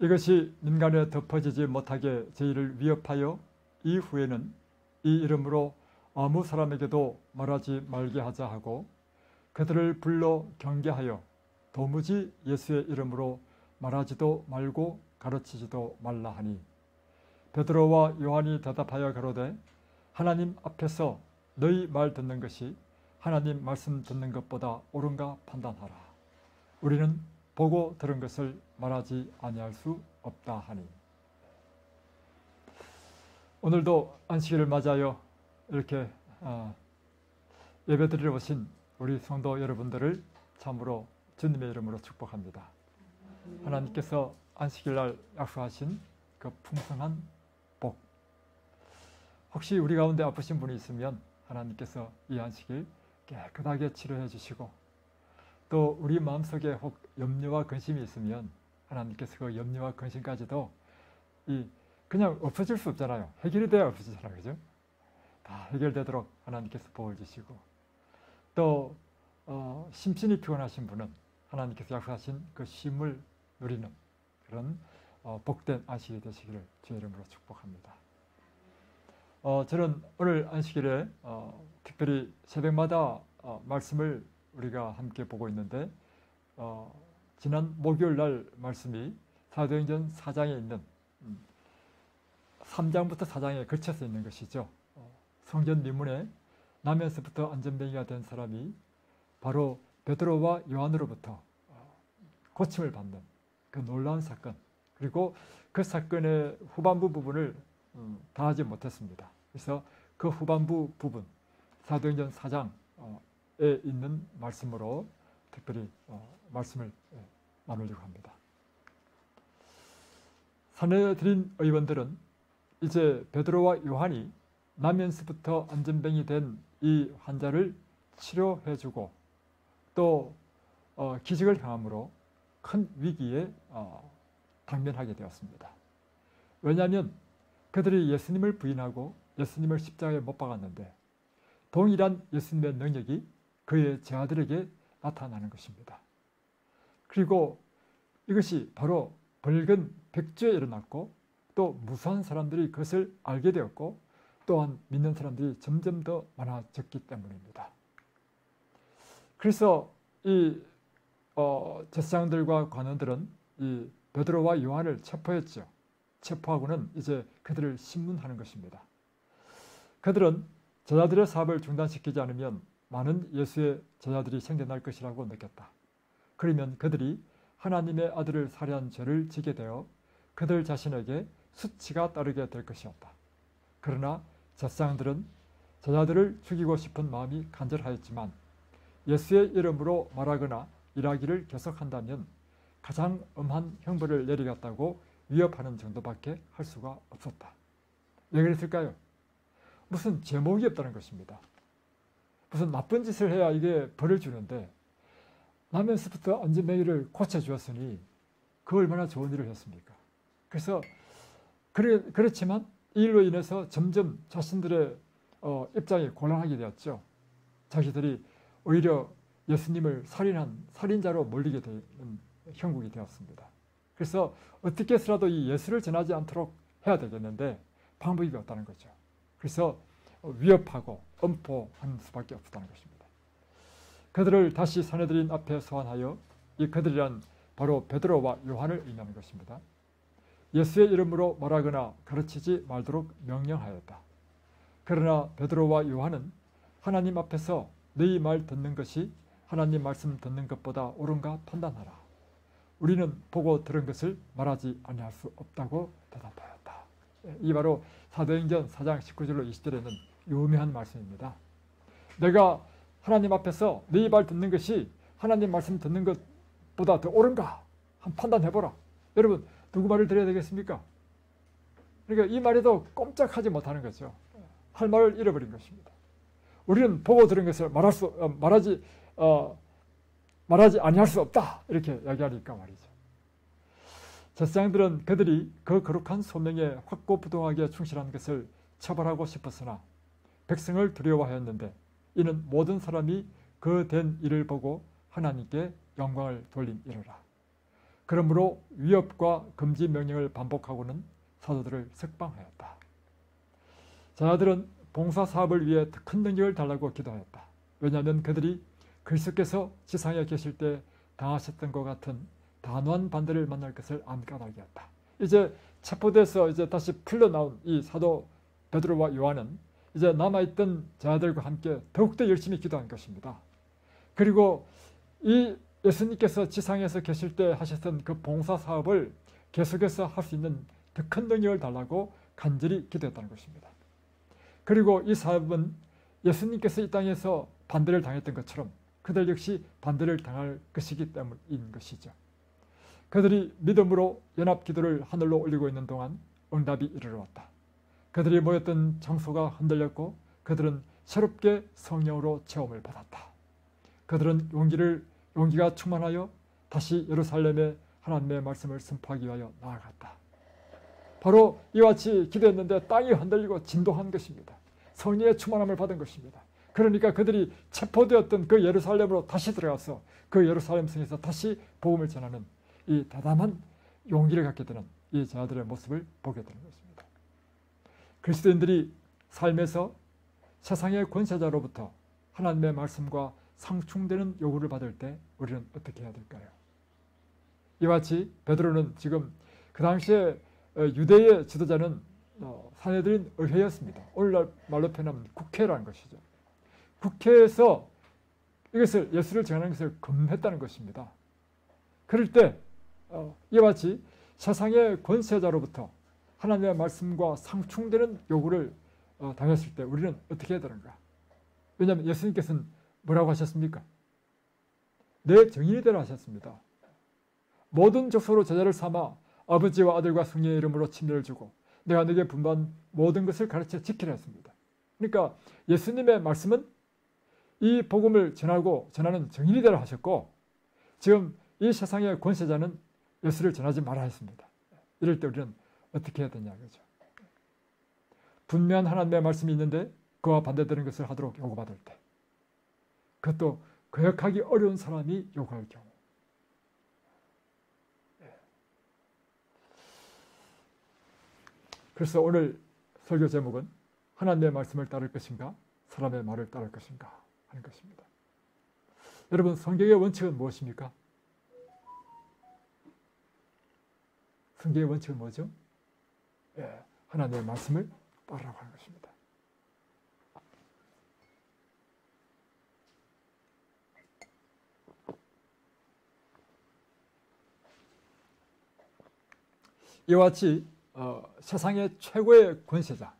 이것이 민간에 덮어지지 못하게 저희를 위협하여 이후에는 이 이름으로 아무 사람에게도 말하지 말게 하자 하고 그들을 불러 경계하여 도무지 예수의 이름으로 말하지도 말고 가르치지도 말라 하니 베드로와 요한이 대답하여 가로되 하나님 앞에서 너희 말 듣는 것이 하나님 말씀 듣는 것보다 옳은가 판단하라. 우리는 보고 들은 것을 말하지 아니할 수 없다 하니. 오늘도 안식일을 맞아요 이렇게 예배드리러 오신 우리 성도 여러분들을 참으로 주님의 이름으로 축복합니다. 하나님께서 안식일날 약속하신 그 풍성한 복, 혹시 우리 가운데 아프신 분이 있으면 하나님께서 이 안식일 깨끗하게 치료해 주시고, 또 우리 마음속에 혹 염려와 근심이 있으면 하나님께서 그 염려와 근심까지도 그냥 없어질 수 없잖아요. 해결이 돼야 없어지잖아요. 그죠? 다 해결되도록 하나님께서 복을 주시고, 또 심신이 피곤하신 분은 하나님께서 약속하신 그 쉼을 누리는 그런 복된 안식일이 되시기를 주의 이름으로 축복합니다. 저는 오늘 안식일에 특별히 새벽마다 말씀을 우리가 함께 보고 있는데, 지난 목요일 날 말씀이 사도행전 4장에 있는 3장부터 4장에 걸쳐서 있는 것이죠. 성전 미문에 나면서부터 안전뱅이가 된 사람이 바로 베드로와 요한으로부터 고침을 받는 그 놀라운 사건, 그리고 그 사건의 후반부 부분을 다 하지 못했습니다. 그래서 그 후반부 부분 사도행전 4장에 있는 말씀으로 특별히 말씀을 나누려고 합니다. 사내들인 의원들은 이제 베드로와 요한이 나면서부터 안전병이 된 이 환자를 치료해주고 또 기적을 행함으로 큰 위기에 당면하게 되었습니다. 왜냐하면 그들이 예수님을 부인하고 예수님을 십자가에 못 박았는데 동일한 예수님의 능력이 그의 제자들에게 나타나는 것입니다. 그리고 이것이 바로 붉은 백주에 일어났고 또 무수한 사람들이 그것을 알게 되었고 또한 믿는 사람들이 점점 더 많아졌기 때문입니다. 그래서 이 제사장들과 관원들은 이 베드로와 요한을 체포했죠. 체포하고는 이제 그들을 신문하는 것입니다. 그들은 제자들의 사업을 중단시키지 않으면 많은 예수의 제자들이 생겨날 것이라고 느꼈다. 그러면 그들이 하나님의 아들을 살해한 죄를 지게 되어 그들 자신에게 수치가 따르게 될 것이었다. 그러나 제사장들은 제자들을 죽이고 싶은 마음이 간절하였지만 예수의 이름으로 말하거나 일하기를 계속한다면 가장 엄한 형벌을 내리겠다고 위협하는 정도밖에 할 수가 없었다. 왜 그랬을까요? 무슨 제목이 없다는 것입니다. 무슨 나쁜 짓을 해야 이게 벌을 주는데 나면서부터 안전뱅이를 고쳐주었으니 그 얼마나 좋은 일을 했습니까? 그래서 그렇지만 이 일로 인해서 점점 자신들의 입장이 곤란하게 되었죠. 자기들이 오히려 예수님을 살인한 살인자로 몰리게 되는 형국이 되었습니다. 그래서 어떻게 해서라도 이 예수를 전하지 않도록 해야 되겠는데 방법이 없다는 거죠. 그래서 위협하고 엄포하는 수밖에 없었다는 것입니다. 그들을 다시 사내들인 앞에 소환하여 이 그들이란 바로 베드로와 요한을 의미하는 것입니다. 예수의 이름으로 말하거나 가르치지 말도록 명령하였다. 그러나 베드로와 요한은 하나님 앞에서 너희 말 듣는 것이 하나님 말씀 듣는 것보다 옳은가 판단하라. 우리는 보고 들은 것을 말하지 아니할 수 없다고 대답하였다. 이 바로 사도행전 4장 19절로 20절에는 유명한 말씀입니다. 내가 하나님 앞에서 너희 말 듣는 것이 하나님 말씀 듣는 것보다 더 옳은가? 한번 판단해보라. 여러분 누구 말을 들어야 되겠습니까? 그러니까 이 말에도 꼼짝하지 못하는 거죠. 할 말을 잃어버린 것입니다. 우리는 보고 들은 것을 말하지 아니할 수 없다. 이렇게 이야기하니까 말이죠. 제사장들은 그들이 그 거룩한 소명에 확고부동하게 충실한 것을 처벌하고 싶었으나 백성을 두려워하였는데 이는 모든 사람이 그 된 일을 보고 하나님께 영광을 돌림이로라. 그러므로 위협과 금지 명령을 반복하고는 사도들을 석방하였다. 제자들은 봉사 사업을 위해 더 큰 능력을 달라고 기도하였다. 왜냐하면 그들이 그리스도께서 지상에 계실 때 당하셨던 것 같은 단호한 반대를 만날 것을 안 까닭이었다. 이제 체포돼서 이제 다시 풀려 나온 이 사도 베드로와 요한은 이제 남아있던 제자들과 함께 더욱더 열심히 기도한 것입니다. 그리고 이 예수님께서 지상에서 계실 때 하셨던 그 봉사 사업을 계속해서 할 수 있는 더 큰 능력을 달라고 간절히 기도했다는 것입니다. 그리고 이 사업은 예수님께서 이 땅에서 반대를 당했던 것처럼 그들 역시 반대를 당할 것이기 때문인 것이죠. 그들이 믿음으로 연합 기도를 하늘로 올리고 있는 동안 응답이 이르러 왔다. 그들이 모였던 장소가 흔들렸고 그들은 새롭게 성령으로 체험을 받았다. 그들은 용기가 충만하여 다시 예루살렘에 하나님의 말씀을 선포하기 위하여 나아갔다. 바로 이와 같이 기도했는데 땅이 흔들리고 진동한 것입니다. 성령의 충만함을 받은 것입니다. 그러니까 그들이 체포되었던 그 예루살렘으로 다시 들어가서 그 예루살렘 성에서 다시 복음을 전하는 이 대담한 용기를 갖게 되는 이 제자들의 모습을 보게 되는 것입니다. 그리스도인들이 삶에서 세상의 권세자로부터 하나님의 말씀과 상충되는 요구를 받을 때 우리는 어떻게 해야 될까요? 이와 같이 베드로는 지금 그 당시에 유대의 지도자는 사내들인 의회였습니다. 오늘날 말로 표현하면 국회라는 것이죠. 국회에서 이것을 예수를 전하는 것을 금했다는 것입니다. 그럴 때 이와 같이 세상의 권세자로부터 하나님의 말씀과 상충되는 요구를 당했을 때 우리는 어떻게 해야 되는가? 왜냐하면 예수님께서는 뭐라고 하셨습니까? 내 정인이 되라 하셨습니다. 모든 족속으로 제자를 삼아 아버지와 아들과 성령의 이름으로 침례를 주고 내가 너에게 분부한 모든 것을 가르쳐 지키라 했습니다. 그러니까 예수님의 말씀은 이 복음을 전하는 증인이되라 하셨고 지금 이 세상의 권세자는 예수를 전하지 말아 했습니다. 이럴 때 우리는 어떻게 해야 되냐 그죠? 분명한 하나님의 말씀이 있는데 그와 반대되는 것을 하도록 요구받을 때 그것도 거역하기 어려운 사람이 요구할 경우 그래서 오늘 설교 제목은 하나님의 말씀을 따를 것인가 사람의 말을 따를 것인가 하는 것입니다. 여러분 성경의 원칙은 무엇입니까? 성경의 원칙은 뭐죠? 하나님의 말씀을 따르라고 하는 것입니다. 이와 같이 세상의 최고의 권세자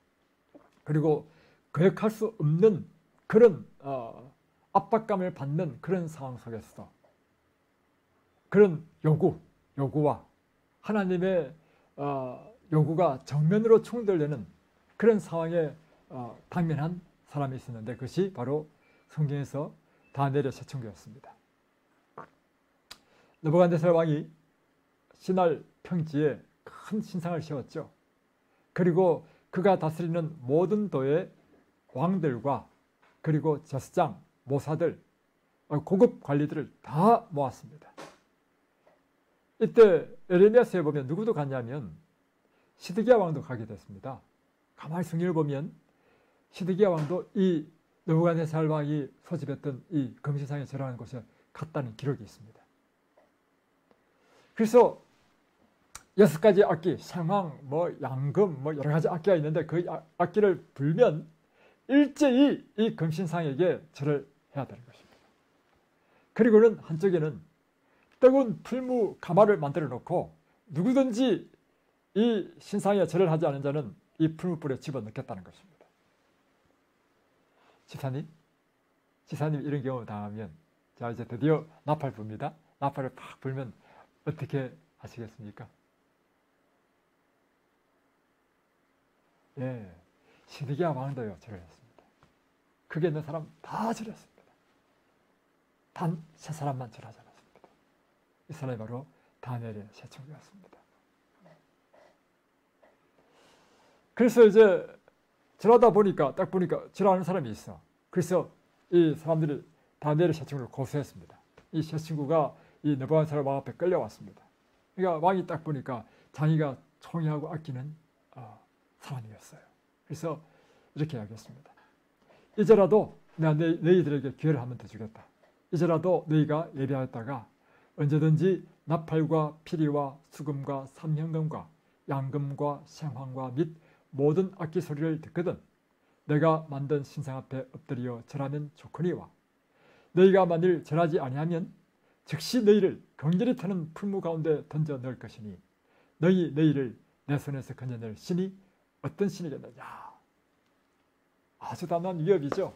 그리고 거역할 수 없는 그런 압박감을 받는 그런 상황 속에서 그런 요구와 하나님의 요구가 정면으로 충돌되는 그런 상황에 당면한 사람이 있었는데 그것이 바로 성경에서 다니엘의 세천기였습니다. 느부갓네살 왕이 신할 평지에 큰 신상을 세웠죠. 그리고 그가 다스리는 모든 도의 왕들과 그리고 제사장, 모사들, 고급 관리들을 다 모았습니다. 이때 에레미야서에 보면 누구도 갔냐면 시드기야 왕도 가게 됐습니다. 가만히 성경을 보면 시드기야 왕도 이 느부갓네살 왕이 소집했던 이 금신상에 절하는 곳에 갔다는 기록이 있습니다. 그래서 6가지 악기, 상황, 양금, 여러 가지 악기가 있는데 그 악기를 불면 일제히 이 금신상에게 절을 해야 되는 것입니다. 그리고는 한쪽에는 뜨거운 풀무 가마를 만들어 놓고 누구든지 이 신상에 절을 하지 않은 자는 이 풀무불에 집어넣겠다는 것입니다. 지사님 이런 경우 당하면 자 이제 드디어 나팔 붑니다. 나팔을 팍 불면 어떻게 하시겠습니까? 시드기야 왕도요 절을 했습니다. 그게 있는 사람 다 절했습니다. 단 세 사람만 절하지 않았습니다. 이 사람이 바로 다니엘의 세천기였습니다. 그래서 이제 절하다 보니까 딱 보니까 절하는 사람이 있어. 그래서 이 사람들이 다니엘의 세친구를 고소했습니다. 이 세친구가 이 느부갓네살 왕 앞에 끌려왔습니다. 그러니까 왕이 딱 보니까 자기가 총애하고 아끼는 사람이었어요. 그래서 이렇게 이야기했습니다. 이제라도 내가 너희들에게 기회를 한 번 더 주겠다. 이제라도 너희가 예배하였다가 언제든지 나팔과 피리와 수금과 삼현금과 양금과 생황과 및 모든 악기 소리를 듣거든 내가 만든 신상 앞에 엎드려 절하면 좋거니와 너희가 만일 절하지 아니하면 즉시 너희를 경계리 타는 풀무 가운데 던져 넣을 것이니 너희를 내 손에서 건져낼 신이 어떤 신이겠느냐. 아주 단단한 위협이죠.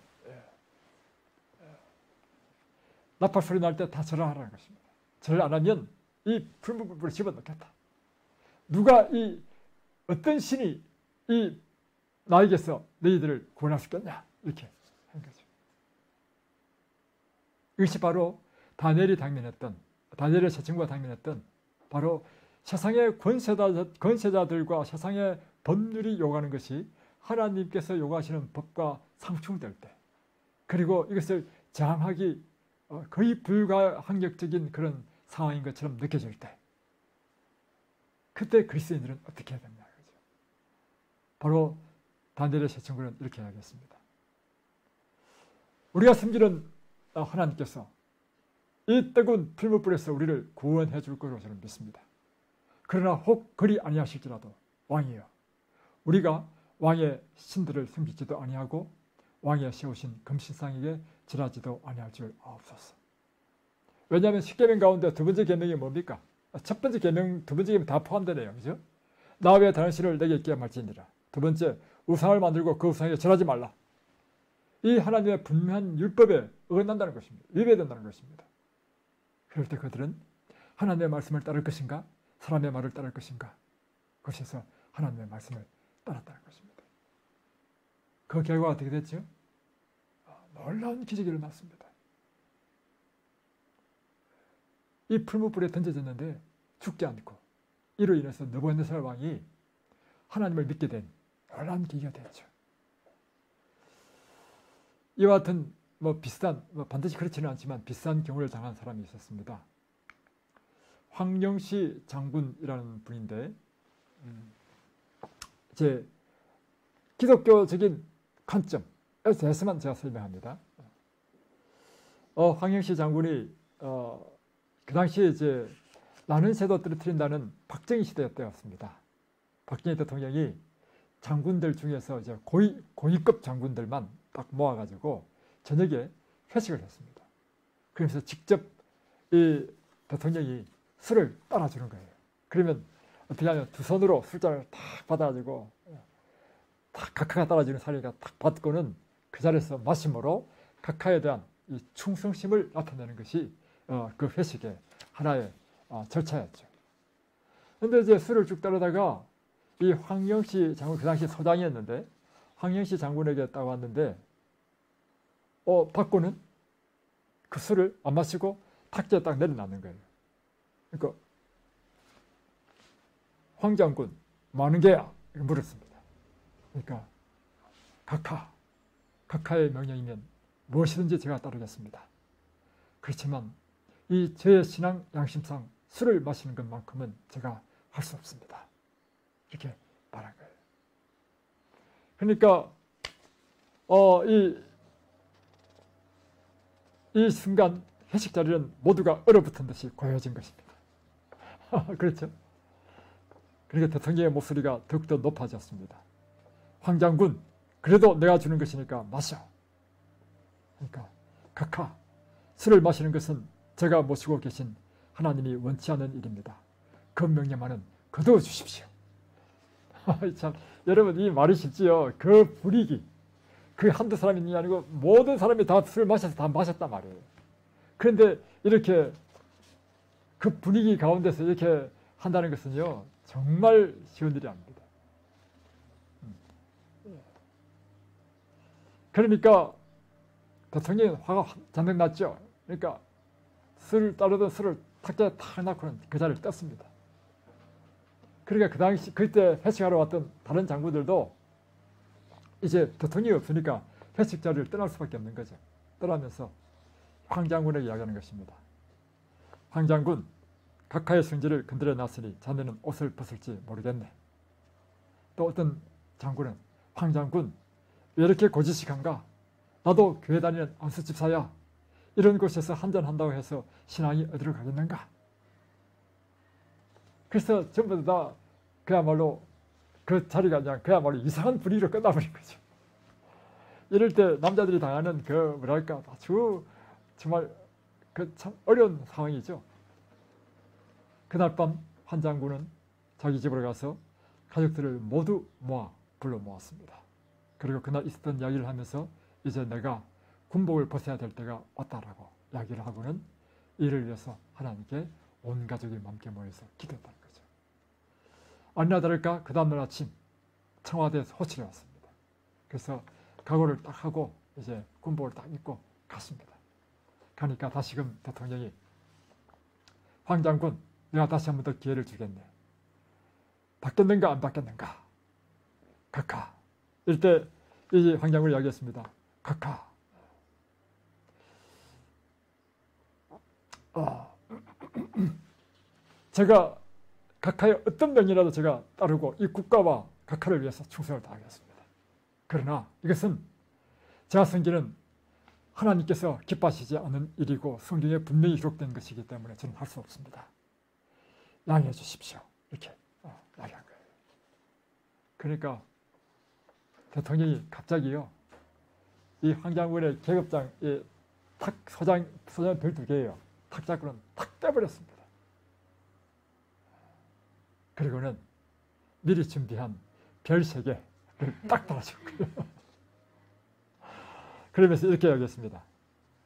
나팔 소리 날 때 다 절을 하라는 것입니다. 절을 안 하면 이 풀무불을 집어넣겠다. 누가 어떤 신이 나에게서 너희들을 구원할 수 있겠냐 이렇게 한 거죠. 이것이 바로 다니엘의 세친구가 당면했던 바로 세상의 권세자들과 세상의 법률이 요구하는 것이 하나님께서 요구하시는 법과 상충될 때 그리고 이것을 저항하기 거의 불가항력적인 그런 상황인 것처럼 느껴질 때 그때 그리스도인들은 어떻게 해야 되냐 그죠? 바로 다니엘의 세친구는 이렇게 이야기했습니다. 우리가 섬기는 하나님께서 이 뜨거운 풀무불에서 우리를 구원해 줄 것으로 저는 믿습니다. 그러나 혹 그리 아니하실지라도 왕이여 우리가 왕의 신들을 섬기지도 아니하고 왕의 세우신 금신상에게 절하지도 아니할 줄 아옵소서. 왜냐하면 10계명 가운데 두 번째 계명이 뭡니까? 첫 번째 계명, 두 번째 계명 다 포함되네요. 그죠? 나 외에 다른 신을 내게 있게 말지니라. 두 번째, 우상을 만들고 그 우상에게 절하지 말라. 이 하나님의 분명한 율법에 어긋난다는 것입니다. 위배된다는 것입니다. 그럴 때 그들은 하나님의 말씀을 따를 것인가? 사람의 말을 따를 것인가? 그것에서 하나님의 말씀을 따랐다는 것입니다. 그 결과가 어떻게 됐죠? 놀라운 기적이 일어났습니다. 이 풀무불에 던져졌는데 죽지 않고 이로 인해서 느부갓네살 왕이 하나님을 믿게 된 놀라운 기적이 됐죠. 이와 같은 비슷한 반드시 그렇지는 않지만 비슷한 경우를 당한 사람이 있었습니다. 황영시 장군이라는 분인데 제 기독교적인 관점에 대해서만 제가 설명합니다. 황영시 장군이 그 당시에 이제 나는 새도 떨어뜨린다는 박정희 시대 때였습니다. 박정희 대통령이 장군들 중에서 이제 고위급 장군들만 딱 모아가지고 저녁에 회식을 했습니다. 그러면서 직접 이 대통령이 술을 따라주는 거예요. 그러면 어떻게 하면 두 손으로 술잔을 탁 받아가지고 딱 각하가 따라주는 사례가 딱 받고는 그 자리에서 마심으로 각하에 대한 이 충성심을 나타내는 것이 그 회식의 하나의 절차였죠. 그런데 이제 술을 쭉 따르다가 이 황영시 장군, 그 당시 소장이었는데 황영시 장군에게 딱 왔는데 받고는 그 술을 안 마시고 탁자에 딱 내려놨는 거예요. 그러니까 황 장군 뭐 하는 게야? 물었습니다. 그러니까 각하의 명령이면 무엇이든지 제가 따르겠습니다. 그렇지만 이 저의 신앙 양심상 술을 마시는 것만큼은 제가 할 수 없습니다. 이렇게 말한 거예요. 그러니까 이 순간 회식 자리는 모두가 얼어붙은 듯이 고요해진 것입니다. 그렇죠? 그러니까 대통령의 목소리가 더욱더 높아졌습니다. 황 장군, 그래도 내가 주는 것이니까 마셔. 그러니까 각하, 술을 마시는 것은 제가 모시고 계신 하나님이 원치 않은 일입니다. 그 명령만은 거두어 주십시오. 참, 여러분 이 말이 쉽지요. 그 분위기, 그 한두 사람이 있는 게 아니고 모든 사람이 다 술을 마셔서 다 마셨단 말이에요. 그런데 이렇게 그 분위기 가운데서 이렇게 한다는 것은요, 정말 쉬운 일이 아닙니다. 그러니까 대통령이 화가 잔뜩 났죠. 그러니까 술을 따르던 술을 탁자에 탁 놓고는 그 자리를 떴습니다. 그러니까 그 당시 그때 회식하러 왔던 다른 장군들도 이제 대통령이 없으니까 회식 자리를 떠날 수밖에 없는 거죠. 떠나면서 황 장군에게 이야기하는 것입니다. 황 장군, 각하의 성질을 건드려 놨으니 자네는 옷을 벗을지 모르겠네. 또 어떤 장군은 황 장군, 왜 이렇게 고지식한가? 나도 교회 다니는 안수집사야. 이런 곳에서 한잔한다고 해서 신앙이 어디로 가겠는가? 그래서 전부 다 그야말로 그 자리가 그냥 그야말로 이상한 분위기로 끝나버린 거죠. 이럴 때 남자들이 당하는 그 뭐랄까 아주 정말 그 참 어려운 상황이죠. 그날 밤 한 장군은 자기 집으로 가서 가족들을 모두 불러 모았습니다. 그리고 그날 있었던 이야기를 하면서 이제 내가 군복을 벗어야 될 때가 왔다라고 이야기를 하고는 이를 위해서 하나님께 온 가족이 함께 모여서 기도했다는 거죠. 아니나 다를까 그 다음날 아침 청와대에서 호출이 왔습니다. 그래서 각오를 딱 하고 이제 군복을 딱 입고 갔습니다. 가니까 다시금 대통령이 황 장군, 내가 다시 한 번 더 기회를 주겠네. 받겠는가 안 받겠는가? 각하. 이때 이제 황 장군이 이야기했습니다. 각하. 제가 각하의 어떤 명이라도 제가 따르고 이 국가와 각하를 위해서 충성을 다하겠습니다. 그러나 이것은 제가 섬기는 하나님께서 기뻐하시지 않은 일이고 성경에 분명히 기록된 것이기 때문에 저는 할 수 없습니다. 양해해 주십시오. 이렇게 이야기한 거예요. 그러니까 대통령이 갑자기요, 이 황 장군의 계급장, 소장 별 2개예요. 탁 잡고는 탁 떼버렸습니다. 그리고는 미리 준비한 별 3개를 딱 달아줬고요. 그러면서 이렇게 이야기했습니다.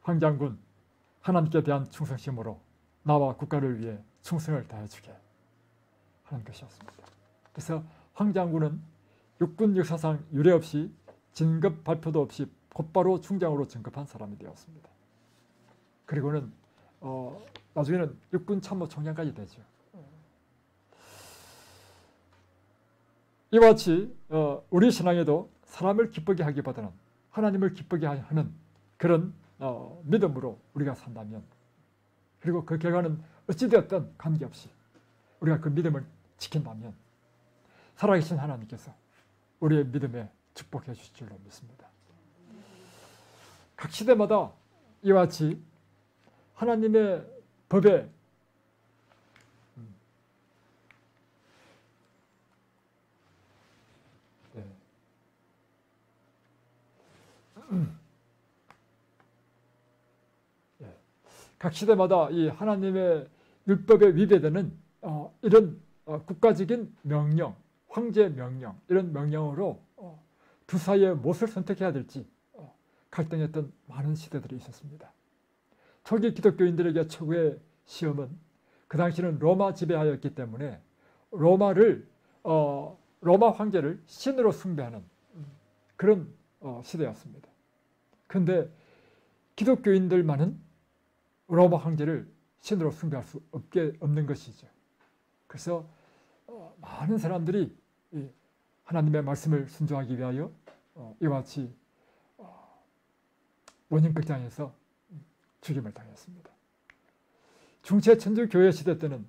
황 장군, 하나님께 대한 충성심으로 나와 국가를 위해 충성을 다해주게 하는 것이었습니다. 그래서 황장군은 육군 역사상 유례 없이 진급 발표도 없이 곧바로 중장으로 진급한 사람이 되었습니다. 그리고는 나중에는 육군 참모총장까지 되죠. 이와 같이 우리 신앙에도 사람을 기쁘게 하기보다는 하나님을 기쁘게 하는 그런 믿음으로 우리가 산다면, 그리고 그 결과는 어찌되었든 관계없이 우리가 그 믿음을 지킨다면 살아계신 하나님께서 우리의 믿음에 축복해 주실 줄로 믿습니다. 각 시대마다 이와 같이 하나님의 법에 각 시대마다 이 하나님의 율법에 위배되는 이런 국가적인 명령, 황제 명령, 이런 명령으로 두 사이에 무엇을 선택해야 될지 갈등했던 많은 시대들이 있었습니다. 초기 기독교인들에게 최고의 시험은 그 당시는 로마 지배하였기 때문에 로마 황제를 신으로 숭배하는 그런 시대였습니다. 그런데 기독교인들만은 로마 황제를 신으로 숭배할 수 없는 것이죠. 그래서 많은 사람들이 하나님의 말씀을 순종하기 위하여 이와 같이 원인극장에서 죽임을 당했습니다. 중세 천주교회 시대 때는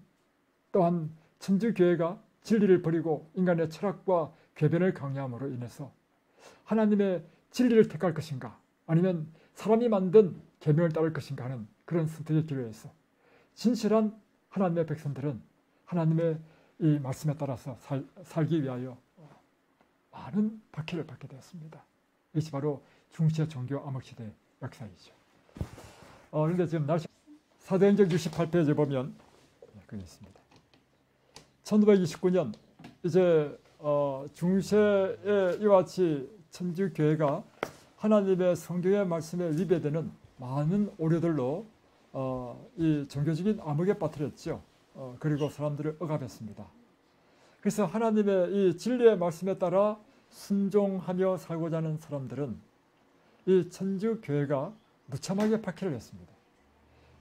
또한 천주교회가 진리를 버리고 인간의 철학과 궤변을 강요함으로 인해서 하나님의 진리를 택할 것인가 아니면 사람이 만든 계명을 따를 것인가 하는 그런 선택의 기로에 있어 진실한 하나님의 백성들은 하나님의 이 말씀에 따라서 살기 위하여 많은 박해를 받게 되었습니다. 이것이 바로 중세 종교 암흑시대의 역사이죠. 그런데 지금 사도행전 68페이지에 보면 그게 있습니다. 1529년 이제 중세의 이와 같이 천주교회가 하나님의 성경의 말씀에 위배되는 많은 오류들로 이 종교적인 암흑에 빠뜨렸죠. 그리고 사람들을 억압했습니다. 그래서 하나님의 이 진리의 말씀에 따라 순종하며 살고자 하는 사람들은 이 천주교회가 무참하게 박해를 했습니다.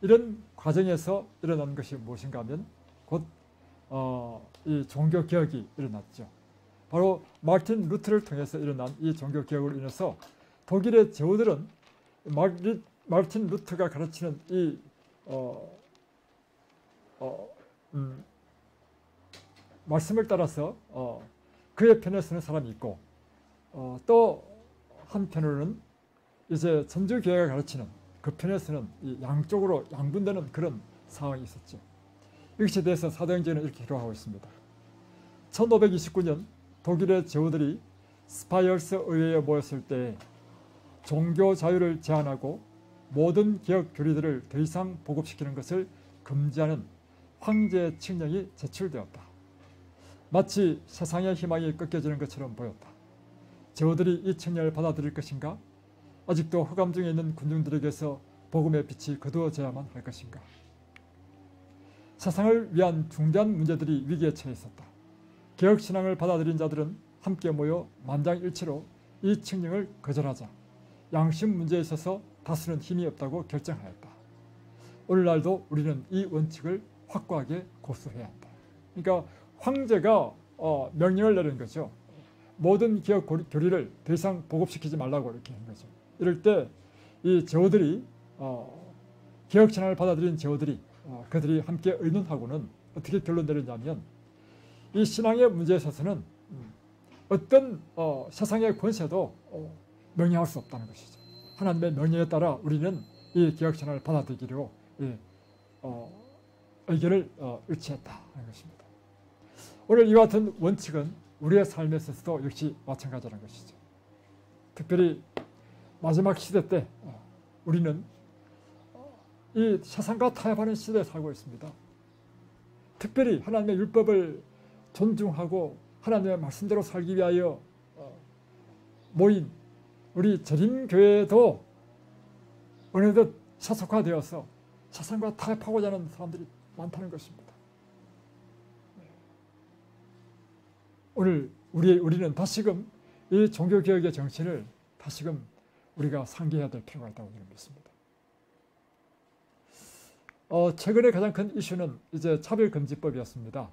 이런 과정에서 일어난 것이 무엇인가 하면 곧 이 종교개혁이 일어났죠. 바로 마르틴 루터를 통해서 일어난 이 종교개혁으로 인해서 독일의 제후들은 마르틴 루터가 가르치는 이 말씀을 따라서 그의 편에 서는 사람이 있고 또 한편으로는 이제 천주교회가 가르치는 그 편에 서는 이 양쪽으로 양분되는 그런 상황이 있었죠. 이것에 대해서 사도행전은 이렇게 기록하고 있습니다. 1529년 독일의 제후들이 스파이얼스 의회에 모였을 때 종교 자유를 제한하고 모든 개혁 교리들을 더 이상 보급시키는 것을 금지하는 황제 칙령이 제출되었다. 마치 세상의 희망이 꺾여지는 것처럼 보였다. 제후들이 이 칙령을 받아들일 것인가? 아직도 허감 중에 있는 군중들에게서 복음의 빛이 거두어져야만 할 것인가? 세상을 위한 중대한 문제들이 위기에 처해 있었다. 개혁신앙을 받아들인 자들은 함께 모여 만장일치로 이 칙령을 거절하자 양심 문제에 있어서 다스는 힘이 없다고 결정하였다. 오늘날도 우리는 이 원칙을 확고하게 고수해야 한다. 그러니까 황제가 명령을 내린 거죠. 모든 개혁 교리를 더 이상 보급시키지 말라고 이렇게 한 거죠. 이럴 때 이 제후들이 개혁신앙을 받아들인 제후들이 그들이 함께 의논하고는 어떻게 결론 내렸냐면 이 신앙의 문제에 있어서는 어떤 세상의 권세도 명령할 수 없다는 것이죠. 하나님의 명령에 따라 우리는 이 개혁신앙을 받아들이기로 의견을 일치했다 하는 것입니다. 오늘 이와 같은 원칙은 우리의 삶에 있어서도 역시 마찬가지라는 것이죠. 특별히 마지막 시대 때 우리는 이 세상과 타협하는 시대에 살고 있습니다. 특별히 하나님의 율법을 존중하고 하나님의 말씀대로 살기 위하여 모인 우리 재림교회도 어느덧 세속화되어서 세상과 타협하고자 하는 사람들이 많다는 것입니다. 오늘 우리는 다시금 이 종교개혁의 정신을 다시금 우리가 상기해야 될 필요가 있다고 저는 믿습니다. 최근에 가장 큰 이슈는 이제 차별금지법이었습니다.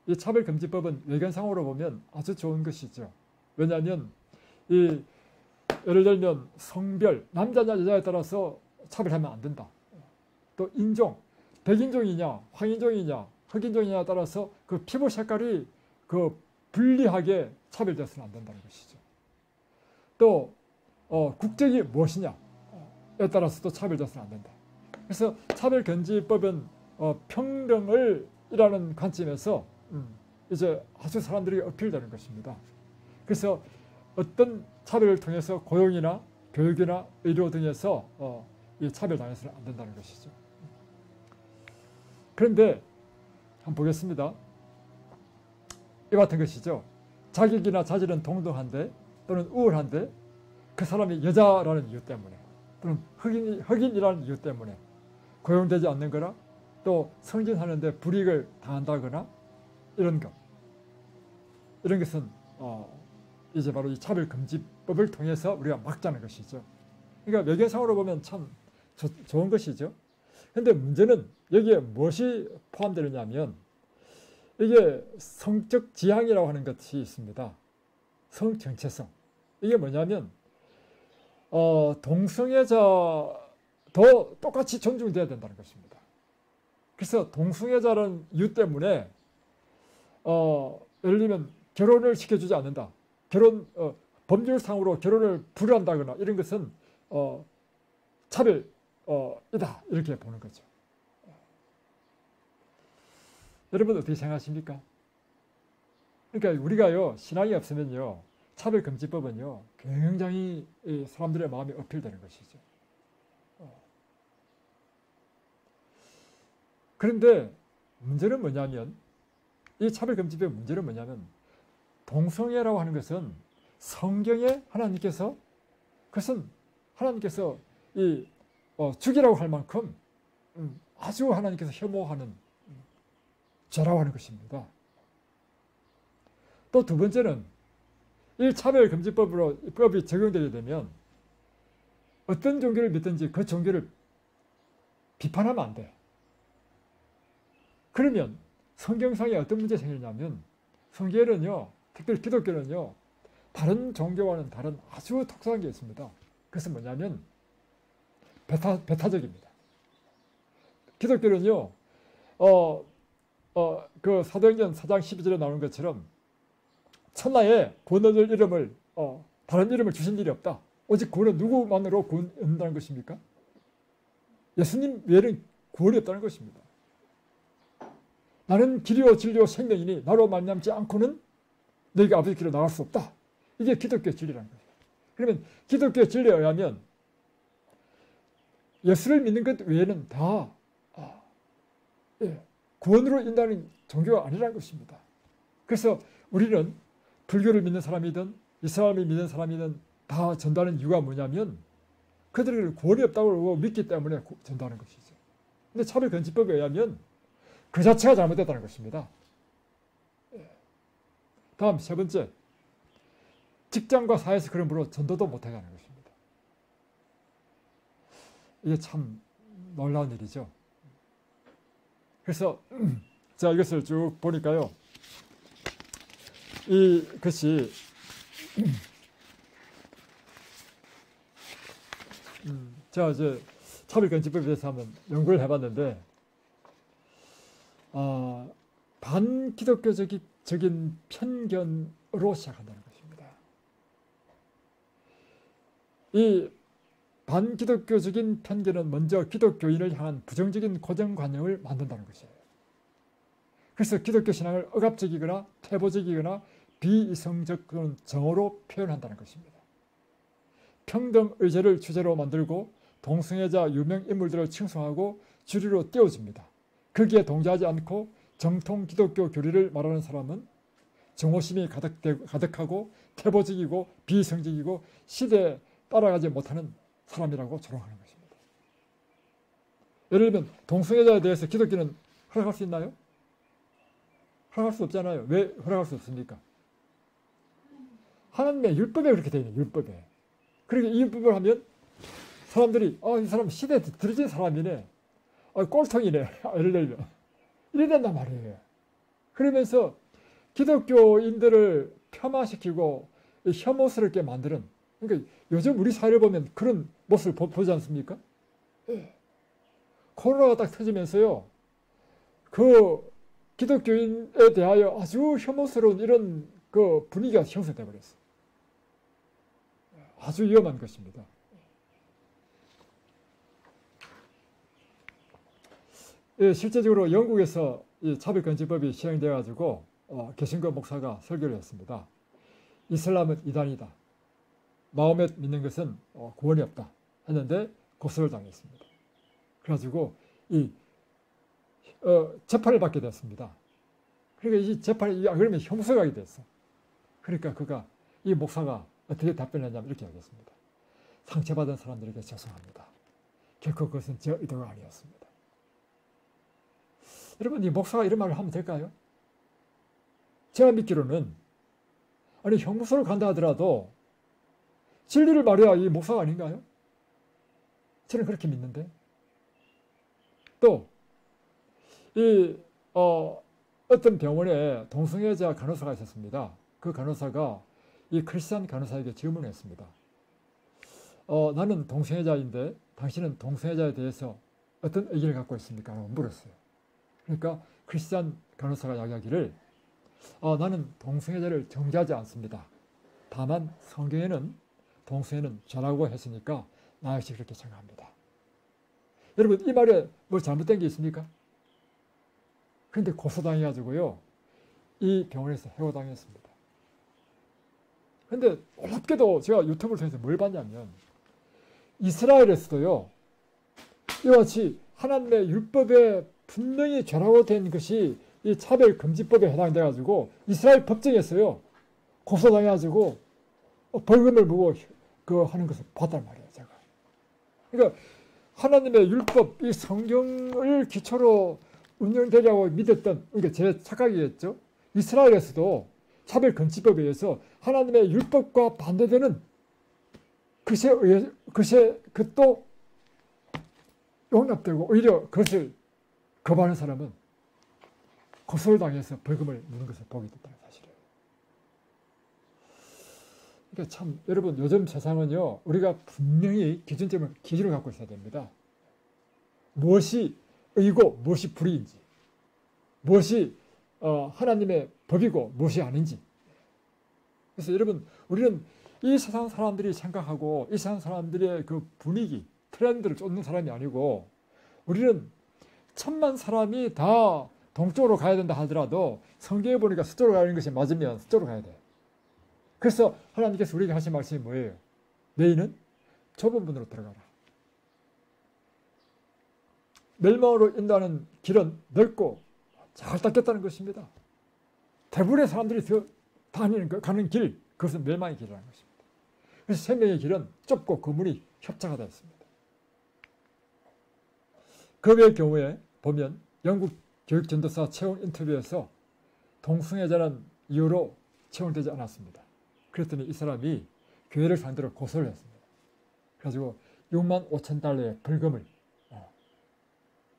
이 차별금지법은 외견상으로 보면 아주 좋은 것이죠. 왜냐하면 예를 들면 성별, 남자냐 여자에 따라서 차별하면 안 된다. 또 인종, 백인종이냐 황인종이냐 흑인종이냐에 따라서 그 피부 색깔이 그 불리하게 차별돼서는 안 된다는 것이죠. 또 국적이 무엇이냐에 따라서도 차별돼서는 안 된다. 그래서 차별금지법은 평등을 이라는 관점에서 이제 아주 사람들이 어필되는 것입니다. 그래서 어떤 차별을 통해서 고용이나 교육이나 의료 등에서 이 차별당해서는 안 된다는 것이죠. 그런데 한번 보겠습니다. 이와 같은 것이죠. 자격이나 자질은 동등한데 또는 우월한데 그 사람이 여자라는 이유 때문에 또는 흑인이라는 이유 때문에 고용되지 않는 거나 또 승진하는데 불이익을 당한다거나 이런 것. 이런 것은 이제 바로 이 차별금지법을 통해서 우리가 막자는 것이죠. 그러니까 외견상으로 보면 참 좋은 것이죠. 그런데 문제는 여기에 무엇이 포함되느냐면 이게 성적 지향이라고 하는 것이 있습니다. 성정체성. 이게 뭐냐면 동성애자도 똑같이 존중돼야 된다는 것입니다. 그래서 동성애자라는 이유 때문에 예를 들면 결혼을 시켜주지 않는다. 법률상으로 결혼을 불허한다거나 이런 것은 차별이다. 이렇게 보는 거죠. 여러분 어떻게 생각하십니까? 그러니까 우리가요 신앙이 없으면요 차별금지법은요 굉장히 사람들의 마음에 어필되는 것이죠. 그런데 문제는 뭐냐면 이 차별금지법의 문제는 뭐냐면 동성애라고 하는 것은 성경에 하나님께서 그것은 하나님께서 죽이라고 할 만큼 아주 하나님께서 혐오하는 죄라고 하는 것입니다. 또 두 번째는 이 차별금지법이 적용되게 되면 어떤 종교를 믿든지 그 종교를 비판하면 안 돼. 그러면 성경상에 어떤 문제가 생기냐면 성경에는요 특별히 기독교는요 다른 종교와는 다른 아주 특수한 게 있습니다. 그것은 뭐냐면 배타적입니다. 기독교는요 그 사도행전 4장 12절에 나오는 것처럼 천하에 구원 얻을 이름을 다른 이름을 주신 일이 없다. 오직 구원은 누구만으로 구원 얻는다는 것입니까? 예수님 외에는 구원이 없다는 것입니다. 나는 길이요 진리요 생명이니 나로 말미암지 않고는 너희가 아버지 길로 나갈 수 없다. 이게 기독교의 진리라는 거예요. 그러면 기독교의 진리에 의하면 예수를 믿는 것 외에는 다 구원으로 인도하는 종교가 아니라는 것입니다. 그래서 우리는 불교를 믿는 사람이든 이슬람을 믿는 사람이든 다 전도하는 이유가 뭐냐면 그들을 구원이 없다고 믿기 때문에 전도하는 것이죠. 그런데 차별금지법에 의하면 그 자체가 잘못됐다는 것입니다. 다음 세 번째, 직장과 사회에서 그런 분으로 전도도 못하게 하는 것입니다. 이게 참 놀라운 일이죠. 그래서 자 이것을 쭉 보니까요. 이것이 제가 이제 차별금지법에 대해서 한번 연구를 해봤는데 반기독교적인 편견으로 시작한다는 것입니다. 이 반기독교적인 편견은 먼저 기독교인을 향한 부정적인 고정관념을 만든다는 것이에요. 그래서 기독교 신앙을 억압적이거나 퇴보적이거나 비이성적 그런 정어로 표현한다는 것입니다. 평등의제를 주제로 만들고 동성애자 유명 인물들을 칭송하고 주류로 띄워줍니다. 거기에 동조하지 않고 정통 기독교 교리를 말하는 사람은 정오심이 가득하고 퇴보적이고 비이성적이고 시대에 따라가지 못하는 사람이라고 조롱하는 것입니다. 예를 들면 동성애자에 대해서 기독교는 허락할 수 있나요? 허락할 수 없잖아요. 왜 허락할 수 없습니까? 하나님의 율법에 그렇게 되어 있는 율법에. 그러니까 이 율법을 하면 사람들이 이 사람 시대에 들어진 사람이네. 꼴통이네. 예를 들면. 이래 된단 말이에요. 그러면서 기독교인들을 폄하시키고 혐오스럽게 만드는, 그러니까 요즘 우리 사회를 보면 그런 모습을 보지 않습니까? 코로나가 딱 터지면서요, 그 기독교인에 대하여 아주 혐오스러운 이런 그 분위기가 형성돼 버렸어. 아주 위험한 것입니다. 예, 실제적으로 영국에서 이 차별금지법이 시행되어 가지고 개신교 목사가 설교를 했습니다. 이슬람은 이단이다. 마호멧 믿는 것은 구원이 없다. 했는데 고소를 당했습니다. 그래가지고 이 재판을 받게 됐습니다. 그러니까 이 재판이 그러면 형사가게 됐어. 그러니까 이 목사가 어떻게 답변했냐면 이렇게 하겠습니다. 상처받은 사람들에게 죄송합니다. 결코 그것은 제 의도가 아니었습니다. 여러분, 이 목사가 이런 말을 하면 될까요? 제가 믿기로는 형무소를 간다 하더라도 진리를 말해야 이 목사가 아닌가요? 저는 그렇게 믿는데. 또 어떤 병원에 동성애자 간호사가 있었습니다. 그 간호사가 이 크리스찬 간호사에게 질문했습니다. 나는 동성애자인데 당신은 동성애자에 대해서 어떤 의견을 갖고 있습니까? 라고 물었어요. 그러니까 크리스찬 간호사가 이야기하기를 나는 동성애자를 정죄하지 않습니다. 다만 성경에는 동성애는 죄라고 했으니까 나 역시 그렇게 생각합니다. 여러분, 이 말에 뭐 잘못된 게 있습니까? 그런데 고소당해가지고요, 이 병원에서 해고당했습니다. 그런데 놀랍게도 제가 유튜브를 통해서 뭘 봤냐면 이스라엘에서도요, 이와 같이 하나님의 율법에 분명히 죄라고 된 것이 이 차별금지법에 해당돼가지고 이스라엘 법정에서요, 고소당해가지고 벌금을 물고 하는 것을 봤단 말이에요, 제가. 그러니까 하나님의 율법, 이 성경을 기초로 운영되려고 믿었던, 그러니까 제 착각이겠죠. 이스라엘에서도 차별금지법에 의해서 하나님의 율법과 반대되는 그것도 용납되고 오히려 그것을 거부하는 사람은 고소를 당해서 벌금을 무는 것을 보게 됐다는 사실이에요. 그러니까 참 여러분, 요즘 세상은요, 우리가 분명히 기준을 갖고 있어야 됩니다. 무엇이 의고 무엇이 불의인지, 무엇이 하나님의 법이고 무엇이 아닌지. 그래서 여러분, 우리는 이 세상 사람들이 생각하고 이 세상 사람들의 그 분위기, 트렌드를 쫓는 사람이 아니고, 우리는 천만 사람이 다 동쪽으로 가야 된다 하더라도 성경에 보니까 서쪽으로 가는 것이 맞으면 서쪽으로 가야 돼. 그래서 하나님께서 우리에게 하신 말씀이 뭐예요? 너희는 좁은 문으로 들어가라. 멸망으로 인도하는 길은 넓고 잘 닦였다는 것입니다. 대부분의 사람들이 가는 길, 그것은 멸망의 길이라는 것입니다. 그래서 생명의 길은 좁고 그 문이 협착하다 했습니다. 그 외의 경우에 보면 영국 교육전도사 채용 인터뷰에서 동성애자라는 이유로 채용되지 않았습니다. 그랬더니 이 사람이 교회를 상대로 고소를 했습니다. 그래가지고 65,000달러의 벌금을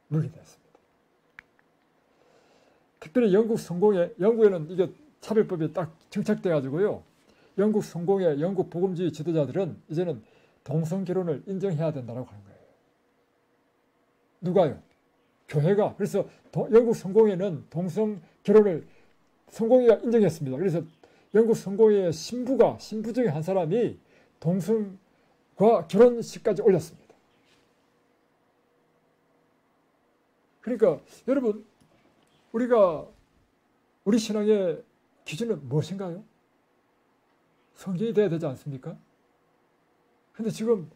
물게 됐습니다. 특별히 영국에는 이게 차별법이 딱 정착돼가지고요, 영국 성공의 영국 복음주의 지도자들은 이제는 동성 결혼을 인정해야 된다고 하는 거예요. 누가요? 교회가. 그래서 영국 성공회는 동성 결혼을 성공회가 인정했습니다. 그래서 영국 성공회의 신부 중에 한 사람이 동성과 결혼식까지 올렸습니다. 그러니까 여러분, 우리 신앙의 기준은 무엇인가요? 성경이 돼야 되지 않습니까? 근데 지금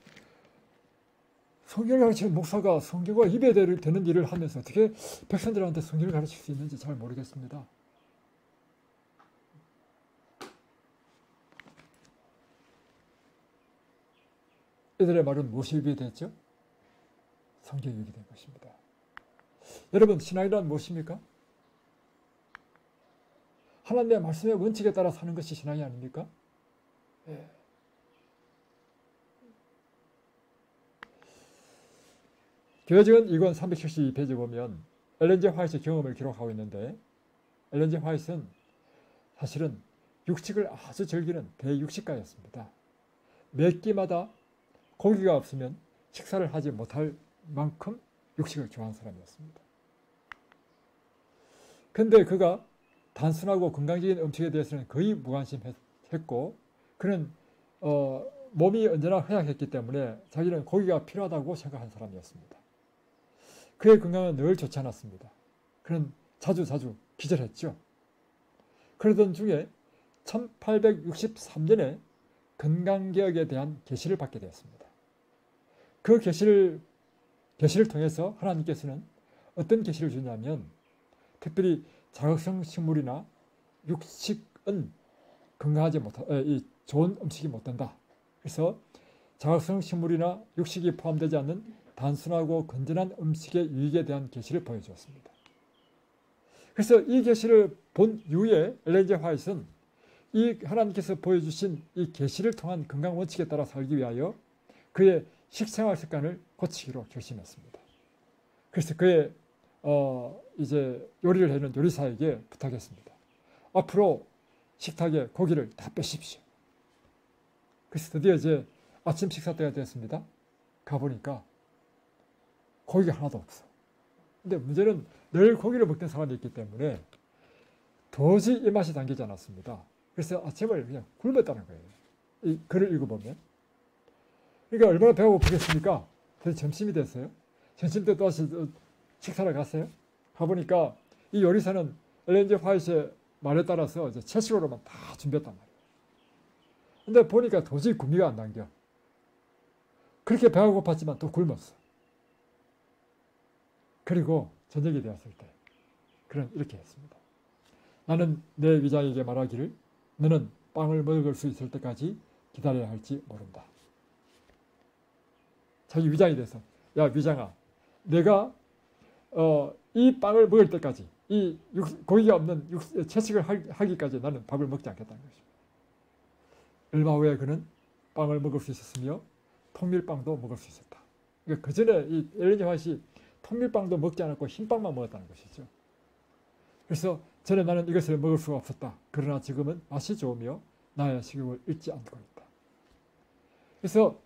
성경을 가르치는 목사가 성경과 입에 되는 일을 하면서 어떻게 백성들한테 성경을 가르칠 수 있는지 잘 모르겠습니다. 이들의 말은 무엇이 위배됐죠? 성경이 위배된 것입니다. 여러분, 신앙이란 무엇입니까? 하나님의 말씀의 원칙에 따라 사는 것이 신앙이 아닙니까? 교회적은 2권 372페이지 보면 엘렌 G 화이트의 경험을 기록하고 있는데, 엘렌 G 화이트는 사실은 육식을 아주 즐기는 대육식가였습니다. 매 끼마다 고기가 없으면 식사를 하지 못할 만큼 육식을 좋아하는 사람이었습니다. 근데 그가 단순하고 건강적인 음식에 대해서는 거의 무관심했고, 그는 몸이 언제나 허약했기 때문에 자기는 고기가 필요하다고 생각한 사람이었습니다. 그의 건강은 늘 좋지 않았습니다. 그는 자주 기절했죠. 그러던 중에 1863년에 건강개혁에 대한 계시를 받게 되었습니다. 그 계시를 통해서 하나님께서는 어떤 계시를 주냐면, 특별히 자극성 식물이나 육식은 건강하지 좋은 음식이 못 된다. 그래서 자극성 식물이나 육식이 포함되지 않는 단순하고 건전한 음식의 유익에 대한 계시를 보여주었습니다. 그래서 이 계시를 본 이후에 엘렌 G 화이트는 이 하나님께서 보여주신 이 계시를 통한 건강 원칙에 따라 살기 위하여 그의 식생활 습관을 고치기로 결심했습니다. 그래서 그의 이제 요리를 해는 요리사에게 부탁했습니다. 앞으로 식탁에 고기를 다 빼십시오. 그래서 드디어 이제 아침 식사 때가 되었습니다. 가보니까 고기가 하나도 없어. 근데 문제는 늘 고기를 먹던 사람이 있기 때문에 도저히 입맛이 당기지 않았습니다. 그래서 아침을 그냥 굶었다는 거예요. 이 글을 읽어보면. 그러니까 얼마나 배가 고프겠습니까? 그래서 점심이 됐어요. 점심 때 또다시 식사를 갔어요. 가보니까 이 요리사는 엘렌 G 화이트의 말에 따라서 이제 채식으로만 다 준비했단 말이에요. 근데 보니까 도저히 구미가 안 당겨. 그렇게 배가 고팠지만 또 굶었어. 그리고 저녁이 되었을 때 그는 이렇게 했습니다. 나는 내 위장에게 말하기를 너는 빵을 먹을 수 있을 때까지 기다려야 할지 모른다. 자기 위장이 돼서, 야 위장아, 내가 이 빵을 먹을 때까지, 이 고기가 없는 채식을 하기까지 나는 밥을 먹지 않겠다는 것입니다. 얼마 후에 그는 빵을 먹을 수 있었으며 통밀빵도 먹을 수 있었다. 그러니까 그 전에 이 엘렌 G 화이트이 통밀빵도 먹지 않았고 흰빵만 먹었다는 것이죠. 그래서 전에 나는 이것을 먹을 수가 없었다. 그러나 지금은 맛이 좋으며 나의 식욕을 잃지 않고 있다. 그래서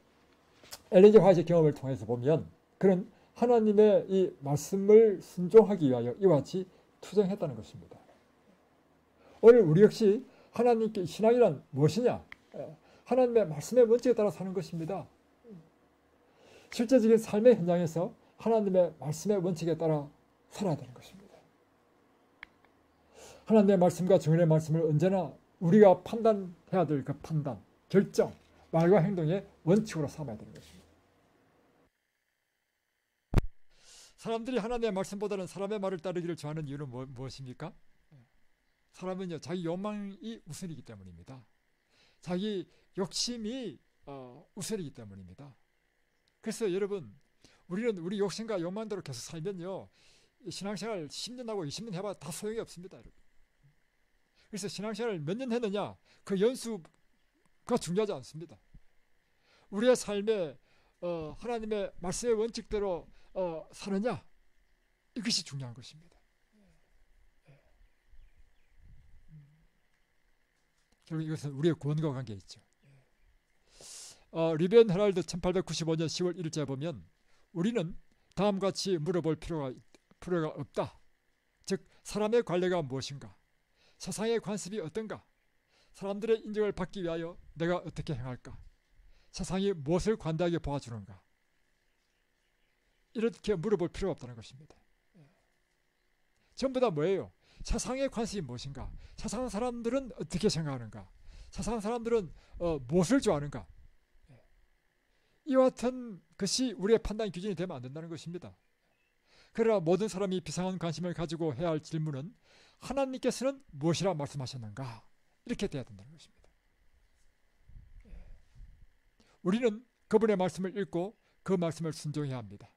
엘렌 G 화이트의 경험을 통해서 보면 그는 하나님의 이 말씀을 순종하기 위하여 이와 같이 투쟁했다는 것입니다. 오늘 우리 역시 하나님께 신앙이란 무엇이냐? 하나님의 말씀의 원칙에 따라 사는 것입니다. 실제적인 삶의 현장에서 하나님의 말씀의 원칙에 따라 살아야 되는 것입니다. 하나님의 말씀과 정인의 말씀을 언제나 우리가 판단해야 될 그 판단, 결정, 말과 행동의 원칙으로 삼아야 되는 것입니다. 사람들이 하나님의 말씀보다는 사람의 말을 따르기를 좋아하는 이유는 무엇입니까? 사람은요, 자기 욕망이 우선이기 때문입니다. 자기 욕심이 우선이기 때문입니다. 그래서 여러분, 우리는 우리 욕심과 욕망대로 계속 살면요, 신앙생활 10년 하고 20년 해봐 다 소용이 없습니다, 여러분. 그래서 신앙생활을 몇 년 했느냐, 그 연수가 중요하지 않습니다. 우리의 삶에 하나님의 말씀의 원칙대로 사느냐, 이것이 중요한 것입니다. 결국 이것은 우리의 구원과 관계에 있죠. 리비언 헤럴드 1895년 10월 1일자에 보면 우리는 다음과 같이 물어볼 필요가 없다. 즉 사람의 관례가 무엇인가? 세상의 관습이 어떤가? 사람들의 인정을 받기 위하여 내가 어떻게 행할까? 세상이 무엇을 관대하게 보아주는가? 이렇게 물어볼 필요가 없다는 것입니다. 전부 다 뭐예요? 세상의 관습이 무엇인가? 세상 사람들은 어떻게 생각하는가? 세상 사람들은 무엇을 좋아하는가? 이와 같은 것이 우리의 판단 기준이 되면 안 된다는 것입니다. 그러나 모든 사람이 비상한 관심을 가지고 해야 할 질문은 하나님께서는 무엇이라 말씀하셨는가? 이렇게 돼야 된다는 것입니다. 우리는 그분의 말씀을 읽고 그 말씀을 순종해야 합니다.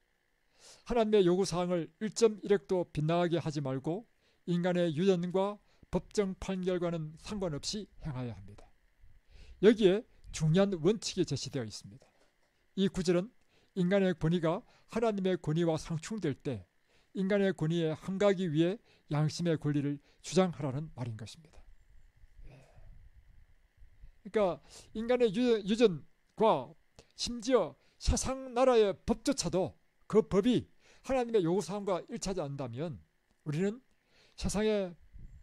하나님의 요구사항을 1.1획도 빗나가게 하지 말고 인간의 유전과 법정 판결과는 상관없이 행하여야 합니다. 여기에 중요한 원칙이 제시되어 있습니다. 이 구절은 인간의 권위가 하나님의 권위와 상충될 때 인간의 권위에 항거하기 위해 양심의 권리를 주장하라는 말인 것입니다. 그러니까 인간의 유전과 심지어 세상 나라의 법조차도 그 법이 하나님의 요구사항과 일치하지 않는다면 우리는 세상의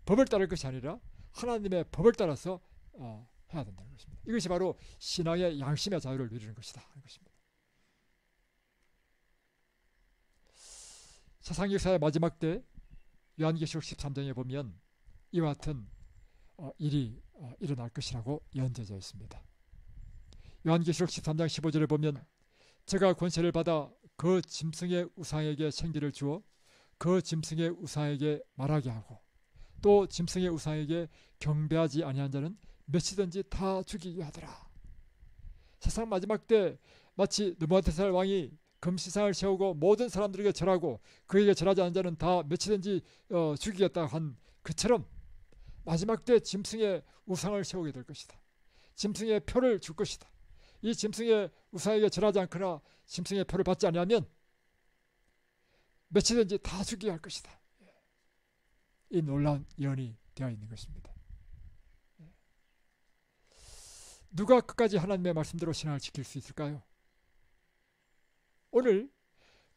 법을 따를 것이 아니라 하나님의 법을 따라서 해야 된다는 것입니다. 이것이 바로 신앙의 양심의 자유를 누리는 것이다 하는 것입니다. 세상 역사의 마지막 때 요한계시록 13장에 보면 이와 같은 일이 일어날 것이라고 예언되어 있습니다. 요한계시록 13장 15절에 보면 제가 권세를 받아 그 짐승의 우상에게 생기를 주어 그 짐승의 우상에게 말하게 하고 또 짐승의 우상에게 경배하지 아니한 자는 몇이든지 다 죽이게 하더라. 세상 마지막 때 마치 느부갓네살 왕이 금시상을 세우고 모든 사람들에게 절하고 그에게 절하지 않은 자는 다 몇이든지 죽이겠다 한 그처럼 마지막 때 짐승의 우상을 세우게 될 것이다. 짐승의 표를 줄 것이다. 이 짐승의 우상에게 절하지 않거나 짐승의 표를 받지 않으면 몇이든지 다 죽이게 할 것이다. 이 놀라운 예언이 되어 있는 것입니다. 누가 끝까지 하나님의 말씀대로 신앙을 지킬 수 있을까요? 오늘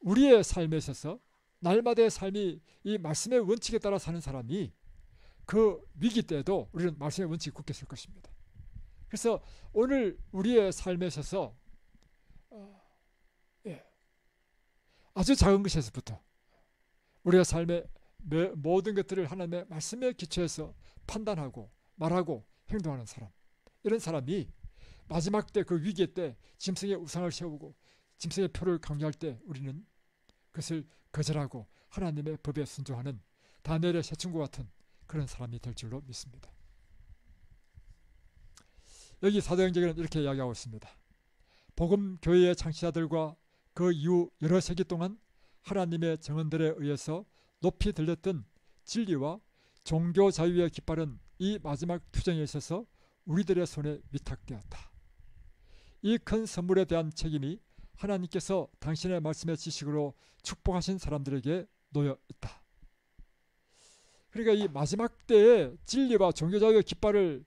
우리의 삶에 있어서 날마다의 삶이 이 말씀의 원칙에 따라 사는 사람이 그 위기 때에도 우리는 말씀의 원칙에 굳게 설 것입니다. 그래서 오늘 우리의 삶에 있어서 아주 작은 것에서부터 우리의 삶의 모든 것들을 하나님의 말씀에 기초해서 판단하고 말하고 행동하는 사람, 이런 사람이 마지막 때 그 위기 때 짐승의 우상을 세우고 짐승의 표를 강요할 때 우리는 그것을 거절하고 하나님의 법에 순종하는 다니엘의 새 친구 같은 그런 사람이 될 줄로 믿습니다. 여기 사도행전에는 이렇게 이야기하고 있습니다. 복음 교회의 창시자들과 그 이후 여러 세기 동안 하나님의 정언들에 의해서 높이 들렸던 진리와 종교 자유의 깃발은 이 마지막 투쟁에 있어서 우리들의 손에 위탁되었다. 이 큰 선물에 대한 책임이 하나님께서 당신의 말씀의 지식으로 축복하신 사람들에게 놓여 있다. 그러니까 이 마지막 때에 진리와 종교 자유의 깃발을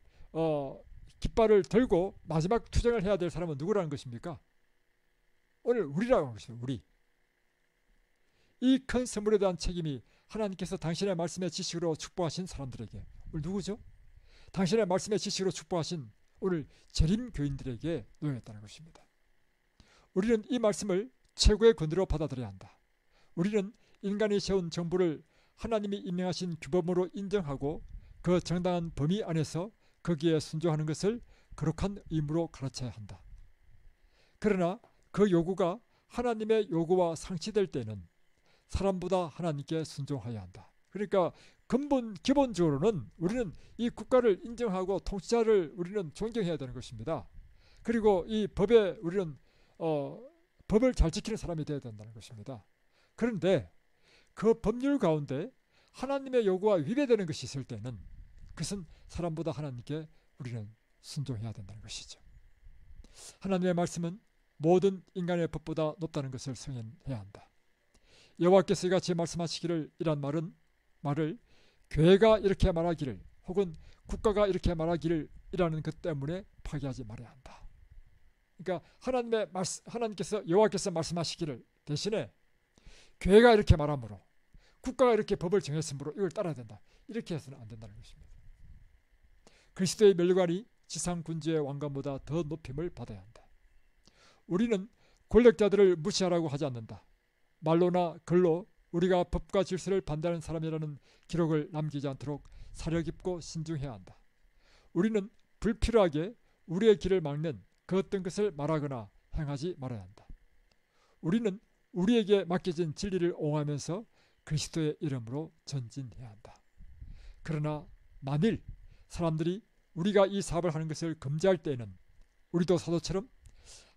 들고 마지막 투쟁을 해야 될 사람은 누구라는 것입니까? 오늘 우리라고 하는 것입니다. 우리. 이 큰 선물에 대한 책임이 하나님께서 당신의 말씀의 지식으로 축복하신 사람들에게, 오늘 누구죠? 당신의 말씀의 지식으로 축복하신 오늘 재림 교인들에게 놓여있다는 것입니다. 우리는 이 말씀을 최고의 권위로 받아들여야 한다. 우리는 인간이 세운 정부를 하나님이 임명하신 규범으로 인정하고 그 정당한 범위 안에서 거기에 순종하는 것을 거룩한 의무로 가르쳐야 한다. 그러나 그 요구가 하나님의 요구와 상치될 때는 사람보다 하나님께 순종해야 한다. 그러니까 기본적으로는 우리는 이 국가를 인정하고 통치자를 우리는 존경해야 되는 것입니다. 그리고 이 법에 우리는 법을 잘 지키는 사람이 되어야 된다는 것입니다. 그런데 그 법률 가운데 하나님의 요구와 위배되는 것이 있을 때는 그것은 사람보다 하나님께 우리는 순종해야 된다는 것이죠. 하나님의 말씀은 모든 인간의 법보다 높다는 것을 승인해야 한다. 여호와께서 이같이 말씀하시기를, 이란 말을 교회가 이렇게 말하기를 혹은 국가가 이렇게 말하기를 이라는 것 때문에 파기하지 말아야 한다. 그러니까 하나님께서 여호와께서 말씀하시기를 대신에 교회가 이렇게 말하므로 국가가 이렇게 법을 정했으므로 이걸 따라야 된다. 이렇게 해서는 안 된다는 것입니다. 그리스도의 멸관이 지상 군주의 왕관보다 더 높임을 받아야 한다. 우리는 권력자들을 무시하라고 하지 않는다. 말로나 글로 우리가 법과 질서를 반대하는 사람이라는 기록을 남기지 않도록 사려 깊고 신중해야 한다. 우리는 불필요하게 우리의 길을 막는 그 어떤 것을 말하거나 행하지 말아야 한다. 우리는 우리에게 맡겨진 진리를 옹호하면서 그리스도의 이름으로 전진해야 한다. 그러나 만일 사람들이 우리가 이 사업을 하는 것을 금지할 때에는 우리도 사도처럼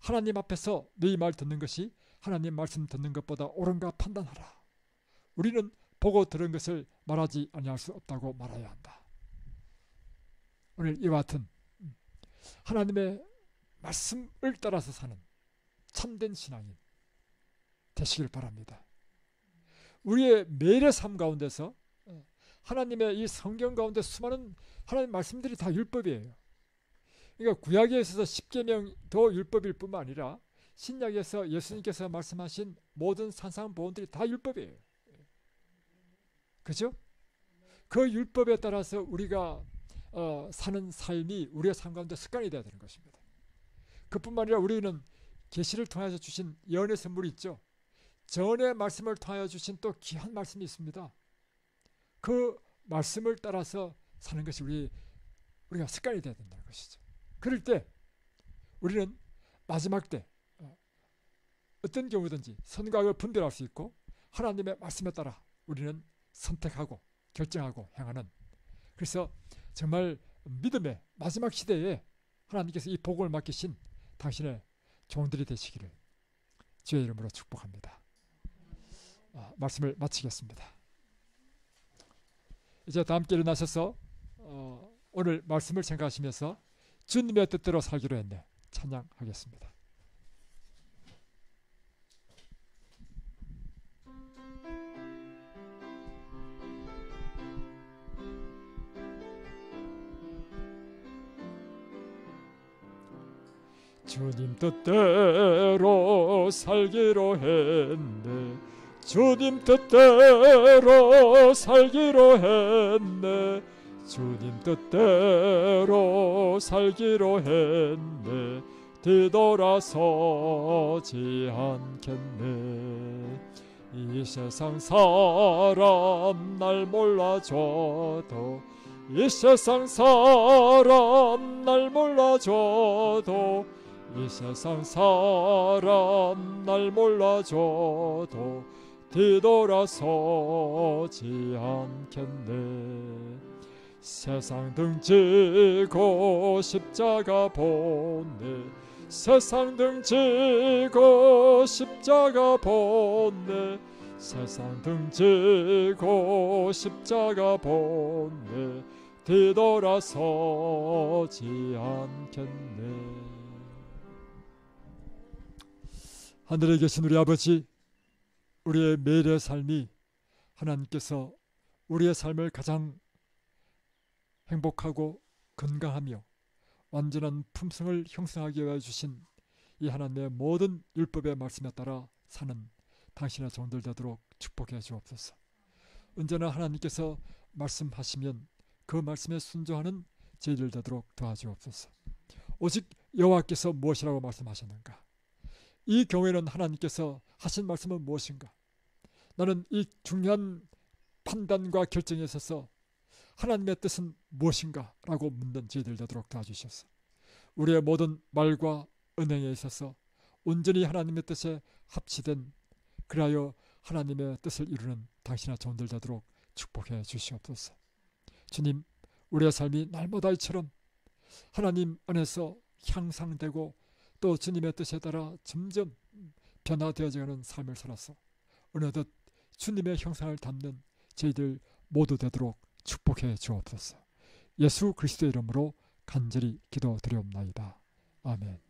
하나님 앞에서 너희 말 듣는 것이 하나님 말씀 듣는 것보다 옳은가 판단하라. 우리는 보고 들은 것을 말하지 아니할 수 없다고 말해야 한다. 오늘 이와 같은 하나님의 말씀을 따라서 사는 참된 신앙인 되시길 바랍니다. 우리의 매일의 삶 가운데서 하나님의 이 성경 가운데 수많은 하나님 말씀들이 다 율법이에요. 그러니까 구약에 있어서 10계명도 율법일 뿐만 아니라 신약에서 예수님께서 말씀하신 모든 산상보훈들이 다 율법이에요. 그죠? 그 율법에 따라서 우리가 사는 삶이 우리의 삶 가운데 습관이 되어야 되는 것입니다. 그뿐만 아니라 우리는 계시를 통해서 주신 예언의 선물이 있죠. 전의 말씀을 통하여 주신 또 귀한 말씀이 있습니다. 그 말씀을 따라서 사는 것이 우리가 습관이 되어야 된다는 것이죠. 그럴 때 우리는 마지막 때 어떤 경우든지 선과 악을 분별할 수 있고 하나님의 말씀에 따라 우리는 선택하고 결정하고 행하는, 그래서 정말 믿음의 마지막 시대에 하나님께서 이 복을 맡기신 당신의 종들이 되시기를 주의 이름으로 축복합니다. 말씀을 마치겠습니다. 이제 다 함께 일어나셔서 오늘 말씀을 생각하시면서 주님의 뜻대로 살기로 했네 찬양하겠습니다. 주님 뜻대로 살기로 했네. 주님 뜻대로 살기로 했네. 주님 뜻대로 살기로 했네. 뒤돌아서지 않겠네. 이 세상 사람 날 몰라줘도, 이 세상 사람 날 몰라줘도, 이 세상 사람 날 몰라줘도 뒤돌아서지 않겠네. 세상 등지고 십자가 보네. 세상 등지고 십자가 보네. 세상 등지고 십자가 보네. 뒤돌아서지 않겠네. 하늘에 계신 우리 아버지, 우리의 매일의 삶이 하나님께서 우리의 삶을 가장 행복하고 건강하며 완전한 품성을 형성하기 위해 주신 이 하나님의 모든 율법의 말씀에 따라 사는 당신의 종들 되도록 축복해 주옵소서. 언제나 하나님께서 말씀하시면 그 말씀에 순종하는 저희들 되도록 도와주옵소서. 오직 여호와께서 무엇이라고 말씀하셨는가? 이 경우에는 하나님께서 하신 말씀은 무엇인가? 나는 이 중요한 판단과 결정에 있어서 하나님의 뜻은 무엇인가? 라고 묻는 저희들 되도록 도와주셔서 우리의 모든 말과 언행에 있어서 온전히 하나님의 뜻에 합치된, 그리하여 하나님의 뜻을 이루는 당신의 종들 되도록 축복해 주시옵소서. 주님, 우리의 삶이 날마다 이처럼 하나님 안에서 향상되고 또 주님의 뜻에 따라 점점 변화되어져가는 삶을 살아서 어느덧 주님의 형상을 담는 저희들 모두 되도록 축복해 주옵소서. 예수 그리스도의 이름으로 간절히 기도드리옵나이다. 아멘.